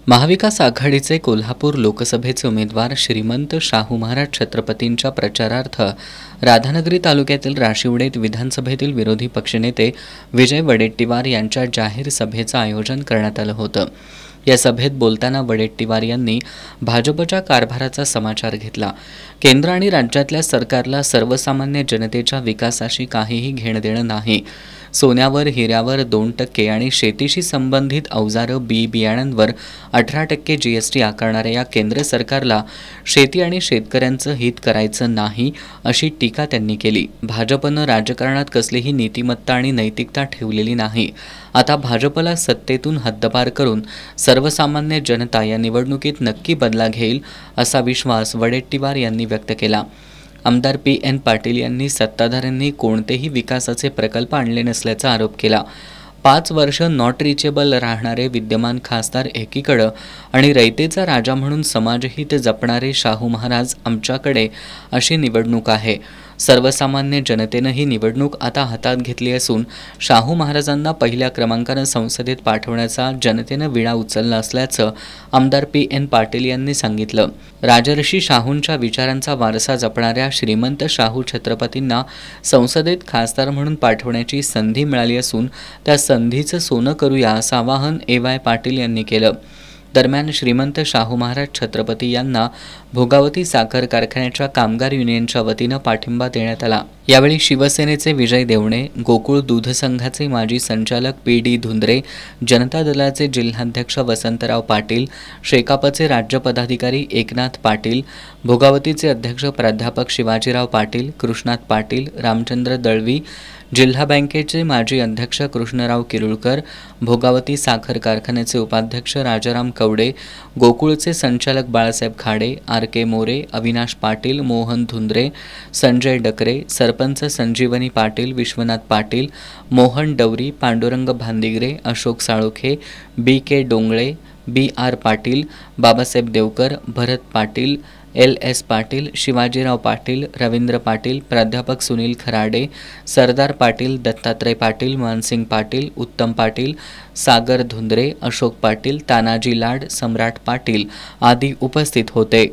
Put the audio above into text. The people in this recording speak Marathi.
महाविकास आघाडीचे कोल्हापूर लोकसभेचे उमेदवार श्रीमंत शाहू महाराज छत्रपतींच्या प्रचारार्थ राधानगरी तालुक्यातील राशिवडेत विधानसभेतील विरोधी पक्षनेते विजय वडेट्टीवार यांच्या जाहीर सभेचं आयोजन करण्यात आलं होतं। या सभेत बोलताना वडेट्टीवार यांनी भाजपच्या कारभाराचा समाचार घेतला। केंद्र आणि राज्यातल्या सरकारला सर्वसामान्य जनतेच्या विकासाशी काहीही घेणं देणं नाही। सोन्यावर हिऱ्यावर 2% आणि शेतीशी संबंधित अवजारं बियाण्यांवर 18% जीएसटी आकारणाऱ्या या केंद्र सरकारला शेती आणि शेतकऱ्यांचं हित करायचं नाही अशी टीका त्यांनी केली। भाजपनं राजकारणात कसलीही नीतिमत्ता आणि नैतिकता ठेवलेली नाही। आता भाजपला सत्तेतून हद्दपार करून सर्वसामान्य जनता या निवडणुकीत नक्की बदला घेईल असा विश्वास वडेट्टीवार यांनी व्यक्त केला। आमदार पी.एन. पाटील यांनी सत्ताधाऱ्यांनी कोणतेही विकासाचे प्रकल्प आणले नसल्याचा आरोप केला। 5 वर्ष नॉट रिचेबल राहणारे विद्यमान खासदार एकीकडे आणि रयतेचा राजा म्हणून समाजहित जपणारे शाहू महाराज आमच्याकडे अशी निवडणूक आहे। सर्वसामान्य जनतेनं ही निवडणूक आता हातात घेतली असून शाहू महाराजांना पहिल्या क्रमांकानं संसदेत पाठवण्याचा जनतेनं विडा उचलला असल्याचं आमदार पी.एन. पाटील यांनी सांगितलं। राजर्षी शाहूंच्या विचारांचा वारसा जपणाऱ्या श्रीमंत शाहू छत्रपतींना संसदेत खासदार म्हणून पाठवण्याची संधी मिळाली असून त्या संधीचं सोनं करूया असं आवाहन ए.वाय. पाटील यांनी केलं। दरम्यान श्रीमंत शाहू महाराज छत्रपती यांना भोगावती साखर कारखान्याच्या कामगार युनियनच्या वतीनं पाठिंबा देण्यात आला। यावेळी शिवसेनेचे विजय देवणे, गोकुळ दूध संघाचे माजी संचालक पी.डी. धुंद्रे, जनता दलाचे जिल्हाध्यक्ष वसंतराव पाटील, शेकापचे राज्य पदाधिकारी एकनाथ पाटील, भोगावतीचे अध्यक्ष प्राध्यापक शिवाजीराव पाटील, कृष्णात पाटील, रामचंद्र दळवी, जिल्हा बँकेचे माजी अध्यक्ष कृष्णराव किरुळकर, भोगावती साखर कारखान्याचे उपाध्यक्ष राजाराम कवडे, गोकुळचे संचालक बाळासाहेब खाडे, आर.के. मोरे, अविनाश पाटील, मोहन धुंद्रे, संजय डकरे, सरपंच संजीवनी पाटील, विश्वनाथ पाटील, मोहन डवरी, पांडुरंग भांदिगरे, अशोक साळोखे, बी.के. डोंगळे, बी.आर. पाटील, बाबासाहेब देवकर, भरत पाटील, एल.एस. पाटील, शिवाजीराव पाटील, रवींद्र पाटील, प्राध्यापक सुनील खराडे, सरदार पाटील, दत्तात्रय पाटील, मानसिंग पाटील, उत्तम पाटील, सागर धुंद्रे, अशोक पाटील, तानाजी लाड, सम्राट पाटील आदी उपस्थित होते।